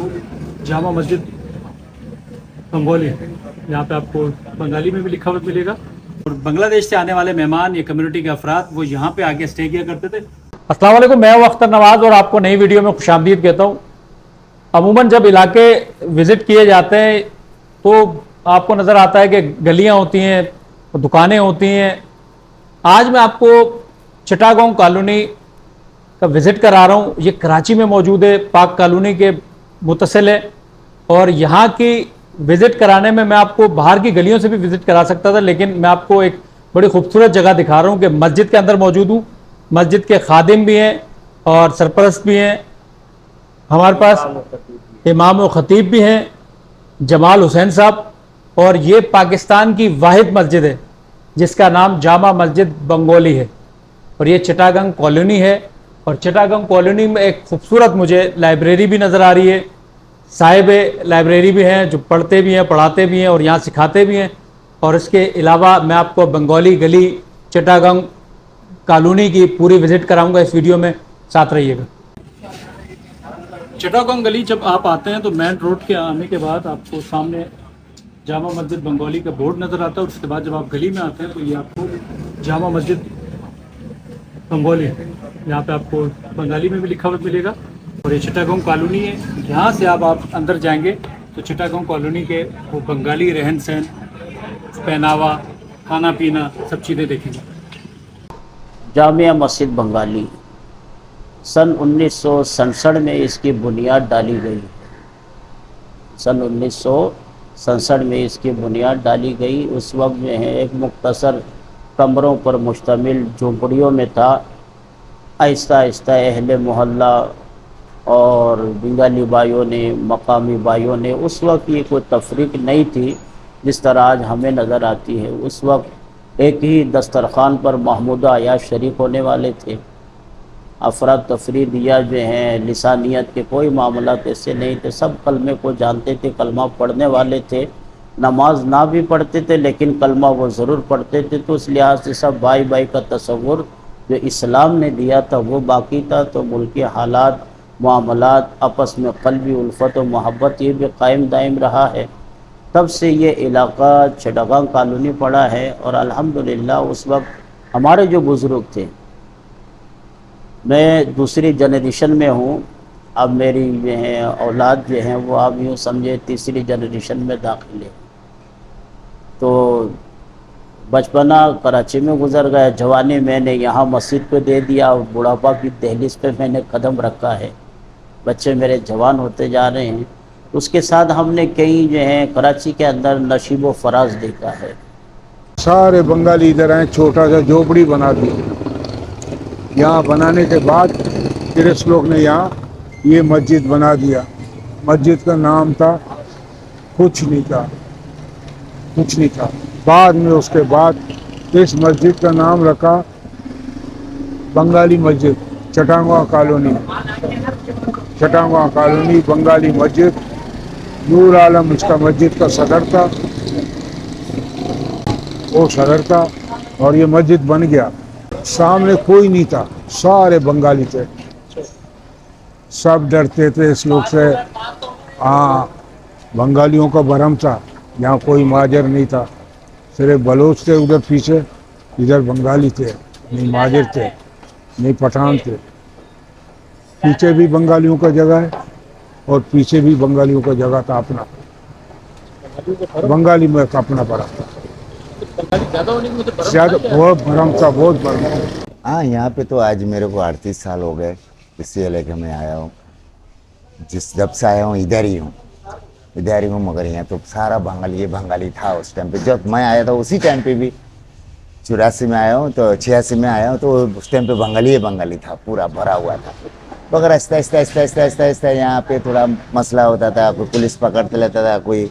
हूँ जामा मस्जिद बंगोली। यहाँ पे आपको बंगाली में भी लिखा हुआ मिलेगा और बांग्लादेश से आने वाले मेहमान या कम्युनिटी के अफराद वो यहाँ पे आके स्टे किया करते थे। अस्सलाम वालेकुम, मैं हूं अख्तर नवाज और आपको नई वीडियो में खुशामदीद कहता हूँ। अमूमन जब इलाके विज़िट किए जाते हैं तो आपको नज़र आता है कि गलियाँ होती हैं, दुकानें होती हैं। आज मैं आपको चिटागोंग कॉलोनी का विज़िट करा रहा हूँ। ये कराची में मौजूद है, पाक कॉलोनी के मुतसिल है और यहाँ की विज़िट कराने में मैं आपको बाहर की गलियों से भी विज़िट करा सकता था, लेकिन मैं आपको एक बड़ी खूबसूरत जगह दिखा रहा हूँ कि मस्जिद के अंदर मौजूद हूँ। मस्जिद के खादिम भी हैं और सरपरस्त भी हैं। हमारे पास इमाम व ख़तीब भी हैं, जमाल हुसैन साहब। और ये पाकिस्तान की वाहिद मस्जिद है जिसका नाम जामा मस्जिद बंगोली है और ये चिटागंग कॉलोनी है। और चिटागंग कॉलोनी में एक खूबसूरत मुझे लाइब्रेरी भी नज़र आ रही है। साहिब लाइब्रेरी भी हैं जो पढ़ते भी हैं, पढ़ाते भी हैं और यहाँ सिखाते भी हैं। और इसके अलावा मैं आपको बंगाली गली चिटागंग कॉलोनी की पूरी विज़िट कराऊंगा। इस वीडियो में साथ रहिएगा। चिटागंग गली जब आप आते हैं तो मेन रोड के आने के बाद आपको सामने जामा मस्जिद बंगोली का बोर्ड नज़र आता है। उसके बाद जब आप गली में आते हैं तो ये आपको जामा मस्जिद बंगोली, यहाँ पे आपको बंगाली में भी लिखा हुआ मिलेगा। और ये चिटागोंग कॉलोनी है। यहाँ से आप अंदर जाएंगे तो चिटागोंग कॉलोनी के वो बंगाली रहन सहन, पहनावा, खाना पीना सब चीज़ें देखेंगे। जामिया मस्जिद बंगाली सन 1967 में इसकी बुनियाद डाली गई। सन 1967 में इसकी बुनियाद डाली गई। उस वक्त जो है एक मुख्तसर कमरों पर मुश्तमिल झोंपड़ियों में था। आहिस्ता आहिस्ता अहले मोहल्ला और बंगाली भाइयों ने, मकामी भाइयों ने, उस वक्त ये कोई तफरीक नहीं थी जिस तरह आज हमें नज़र आती है। उस वक्त एक ही दस्तरखान पर महमूदा आयात शरीक होने वाले थे। अफराद तफरीद या जो हैं लिसानियत के कोई मामलात ऐसे नहीं थे। सब कलमे को जानते थे, कलमा पढ़ने वाले थे। नमाज ना भी पढ़ते थे लेकिन कलमा वो ज़रूर पढ़ते थे। तो उस लिहाज से सब भाई भाई का तसव्वुर जो इस्लाम ने दिया था वो बाकी था। तो मुल्की हालात, मामलात, आपस में क़ल्बी उल्फत व मोहब्बत ये भी कायम दायम रहा है। तब से ये इलाका चिटागंग कॉलोनी पड़ा है। और अल्हम्दुलिल्लाह उस वक्त हमारे जो बुज़ुर्ग थे, मैं दूसरी जनरेशन में हूँ, अब मेरी जो है औलाद जो हैं वो अब यूँ समझे तीसरी जनरेशन में दाखिल है। तो बचपना कराची में गुजर गया, जवानी मैंने यहाँ मस्जिद पे दे दिया, बुढ़ापा की दहलीज पे मैंने कदम रखा है। बच्चे मेरे जवान होते जा रहे हैं। उसके साथ हमने कई जो है कराची के अंदर नशीब व फराज देखा है। सारे बंगाली इधर आए, छोटा सा झोपड़ी बना दी। यहाँ बनाने के बाद फिर इस लोग ने यहाँ ये मस्जिद बना दिया। मस्जिद का नाम था, कुछ नहीं था, कुछ नहीं था। बाद में उसके बाद इस मस्जिद का नाम रखा बंगाली मस्जिद, चिटागोंग कॉलोनी। चिटागोंग कॉलोनी बंगाली मस्जिद। नूर आलम इसका मस्जिद का सदर था, वो सदर था और ये मस्जिद बन गया। सामने कोई नहीं था, सारे बंगाली थे, सब डरते थे इस लोग से। हाँ, बंगालियों का भरम था, यहाँ कोई महाजर नहीं था, सिर्फ बलोच थे उधर पीछे, इधर बंगाली थे, नहीं महाजर थे, नहीं पठान थे। पीछे भी बंगालियों का जगह है और पीछे भी बंगालियों का जगह था अपना। बंगाली में अपना पड़ा था, ज़्यादा बहुत भरम था, बहुत भरम था। हाँ, यहाँ पे तो आज मेरे को 38 साल हो गए इसी इलाके में आया हूँ। जब से आया हूँ इधर ही हूँ, मगर यहाँ तो सारा बंगाली था उस टाइम पे। जब मैं आया था उसी टाइम पे भी 84 में आया हूँ, तो 86 में आया हूँ, तो उस टाइम पे बंगाली था, पूरा भरा हुआ था। मगर आहिस्ता यहाँ पे थोड़ा मसला होता था, कोई पुलिस पकड़ते लेता था, कोई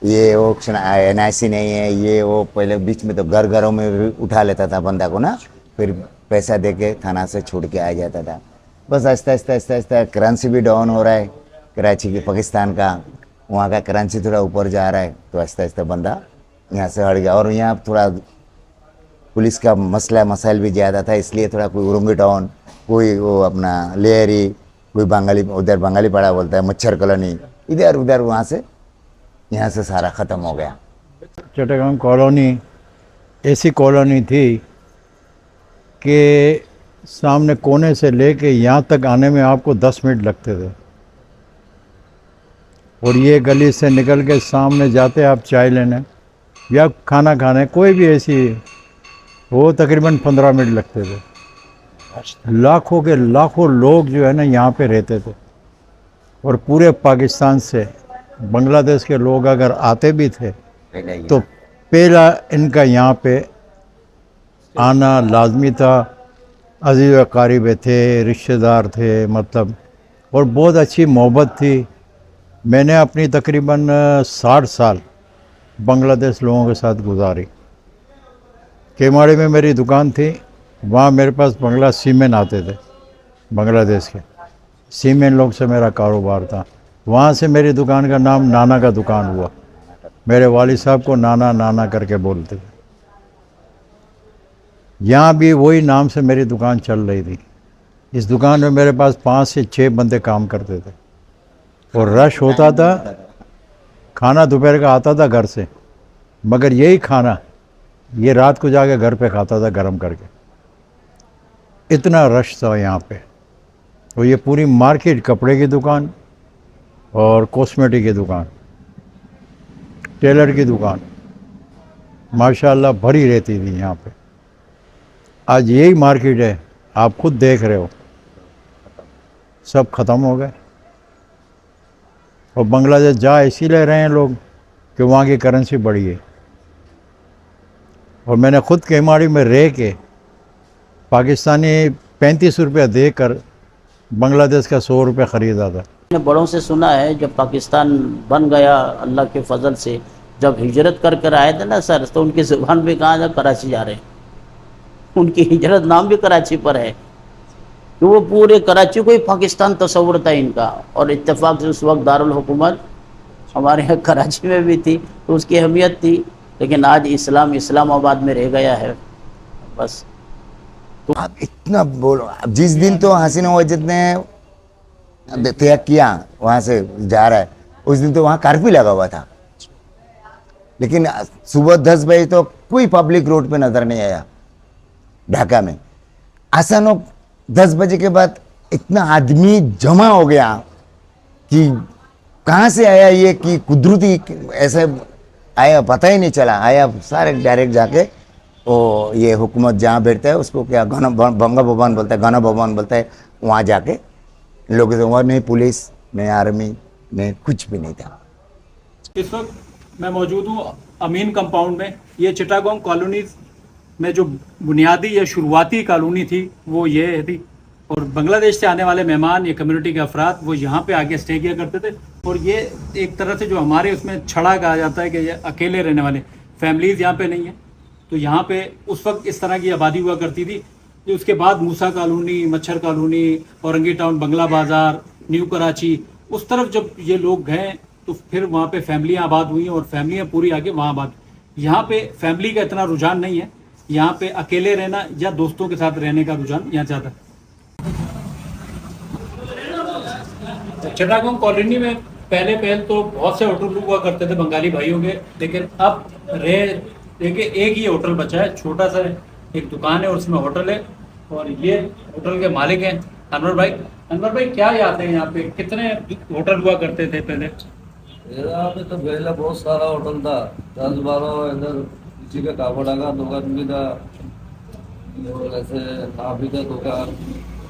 ये वो NIC नहीं है, ये वो। पहले बीच में तो घरों में भी उठा लेता था बंदा को ना, फिर पैसा दे के थाना से छूट के आ जाता था। बस आहिस्ता करेंसी भी डाउन हो रहा है कराची की, पाकिस्तान का, वहाँ का करेंसी थोड़ा ऊपर जा रहा है, तो आहिस्ता बंदा यहाँ से हट गया। और यहाँ थोड़ा पुलिस का मसाइल भी ज़्यादा था, इसलिए थोड़ा कोई उरुंगी टाउन, कोई वो अपना लेहरी, कोई बंगाली, उधर बंगाली पाड़ा बोलता है, मच्छर कॉलोनी, इधर उधर वहाँ से यहाँ से सारा ख़त्म हो गया। चट्टागांव कॉलोनी ऐसी कॉलोनी थी कि सामने कोने से लेके यहाँ तक आने में आपको 10 मिनट लगते थे, और ये गली से निकल के सामने जाते आप चाय लेने या खाना खाने, कोई भी ऐसी, वो तकरीबन 15 मिनट लगते थे। लाखों के लाखों लोग जो है ना यहाँ पे रहते थे, और पूरे पाकिस्तान से बांग्लादेश के लोग अगर आते भी थे तो पहला इनका यहाँ पे आना लाजमी था। अजीज़ व क़रीब थे, रिश्तेदार थे, मतलब, और बहुत अच्छी मोहब्बत थी। मैंने अपनी तकरीबन 60 साल बांग्लादेश लोगों के साथ गुजारी। केमाड़ी में मेरी दुकान थी, वहाँ मेरे पास बंगला सीमेंट आते थे, बांग्लादेश के सीमेंट लोग से मेरा कारोबार था। वहाँ से मेरी दुकान का नाम नाना का दुकान हुआ। मेरे वालिद साहब को नाना नाना करके बोलते थे। यहाँ भी वही नाम से मेरी दुकान चल रही थी। इस दुकान में मेरे पास 5 से 6 बंदे काम करते थे, और रश होता था। खाना दोपहर का आता था घर से, मगर यही खाना ये रात को जाके घर पे खाता था गरम करके। इतना रश था यहाँ पे। और ये पूरी मार्केट, कपड़े की दुकान और कॉस्मेटिक की दुकान, टेलर की दुकान, माशाल्लाह भरी रहती थी यहाँ पे। आज यही मार्केट है, आप खुद देख रहे हो, सब ख़त्म हो गए। और बांग्लादेश जा इसीलिए रहे हैं लोग कि वहाँ की करेंसी बढ़ी है। और मैंने खुद केमाड़ी में रह के पाकिस्तानी 35 रुपया देकर बांग्लादेश का 100 रुपया ख़रीदा था। मैंने बड़ों से सुना है जब पाकिस्तान बन गया अल्लाह के फजल से, जब हिजरत कर कर आए थे ना सर, तो उनकी ज़ुबान भी कहा था कराची जा रहे हैं। उनकी हिजरत नाम भी कराची पर है, कि वो पूरे कराची को ही पाकिस्तान तस्वुर था इनका। और इत्तेफाक से उस वक्त दारुल हुकूमत हमारे यहाँ कराची में भी थी, तो उसकी अहमियत थी। लेकिन आज इस्लाम इस्लामाबाद में रह गया है बस। आप इतना बोलो, अब जिस दिन तो हसीना वजद ने त्याग किया, वहाँ से जा रहा है, उस दिन तो वहाँ कर्फ्यू लगा हुआ था। लेकिन सुबह 10 बजे तो कोई पब्लिक रोड पे नजर नहीं आया ढाका में। अचानक 10 बजे के बाद इतना आदमी जमा हो गया कि कहाँ से आया ये, कि कुदरती ऐसे आया पता ही नहीं चला। आया सारे डायरेक्ट जाके वो ये हुकूमत जहाँ बैठता है उसको क्या बंगा भवन बोलता है, गना भवन बोलता है, वहाँ जाके लोग, वहाँ नहीं पुलिस नहीं आर्मी नहीं कुछ भी नहीं था। इस वक्त मैं मौजूद हूँ अमीन कंपाउंड में। ये चिटागोंग कॉलोनी में जो बुनियादी या शुरुआती कॉलोनी थी वो ये थी, और बांग्लादेश से आने वाले मेहमान या कम्युनिटी के अफराद वो यहाँ पे आके स्टे किया करते थे। और ये एक तरह से जो हमारे उसमें छड़ा कहा जाता है कि ये अकेले रहने वाले फैमिलीज़ यहाँ पे नहीं है, तो यहाँ पे उस वक्त इस तरह की आबादी हुआ करती थी। जो उसके बाद मूसा कॉलोनी, मच्छर कॉलोनी, औरंगी टाउन, बंगला बाज़ार, न्यू कराची, उस तरफ जब ये लोग गए तो फिर वहाँ पे फैमिलियाँ आबाद हुई और फैमिलियाँ पूरी आके वहाँ आबाद। यहाँ पे फैमिली का इतना रुझान नहीं है, यहाँ पे अकेले रहना या दोस्तों के साथ रहने का रुझान यहाँ ज़्यादा है। चिटागोंग कॉलोनी में पहले तो बहुत से होटल हुआ करते थे बंगाली भाइयों के, लेकिन अब देखिए एक ही होटल बचा है, छोटा सा एक दुकान है और उसमें होटल है, और ये होटल के मालिक हैं अनवर भाई। अनवर भाई क्या याद है, यहाँ पे कितने होटल हुआ करते थे पहले? यहाँ पे तो पहले बहुत सारा होटल था, 10-12 इधर किसी का कापड़ा का दुकान भी था, और ऐसे नाभी का दुकान,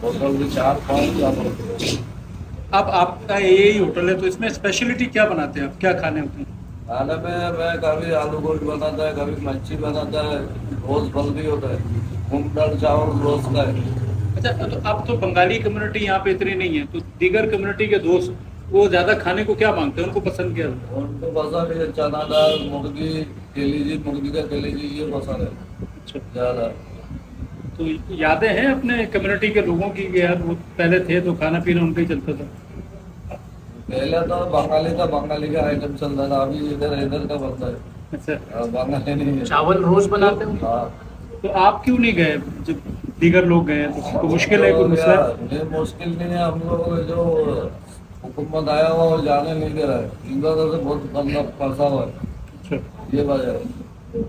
होटल भी 4-5 अब आपका यही होटल है, तो इसमें स्पेशलिटी क्या बनाते हैं आप, क्या खाने होते हैं? खाने में मैं कभी आलू गोश्त बनाता है, कभी मच्छी बनाता है, रोज फल भी होता है, मूंग दाल चावल रोज का है। अच्छा, तो अब तो बंगाली कम्युनिटी यहाँ पे इतनी नहीं है, तो दीगर कम्युनिटी के दोस्त वो ज़्यादा खाने को क्या मांगते हैं, उनको पसंद क्या है? उनको पसंद है चना दाल, मुर्गी, कलेजी, मुर्गी का कलेजी, ये पसंद है अच्छा, ज़्यादा। तो यादें हैं अपने कम्युनिटी के लोगों की कि यार वो पहले थे तो खाना पीना उनका ही चलता था? पहले तो बंगाली का आइटम चलता था, अभी इधर का बनता है। अच्छा, बंगाली नहीं है। चावल रोज बनाते हो? हाँ। तो आप क्यों नहीं गए जब दीगर लोग गए? तो मुश्किल है, कोई मसला है? ये मुश्किल नहीं है, हम लोग जो हुकूमत आया हुआ और जाने नहीं दे रहा है, इधर उधर से बहुत बंदा फंसा हुआ है, अच्छा ये वजह है।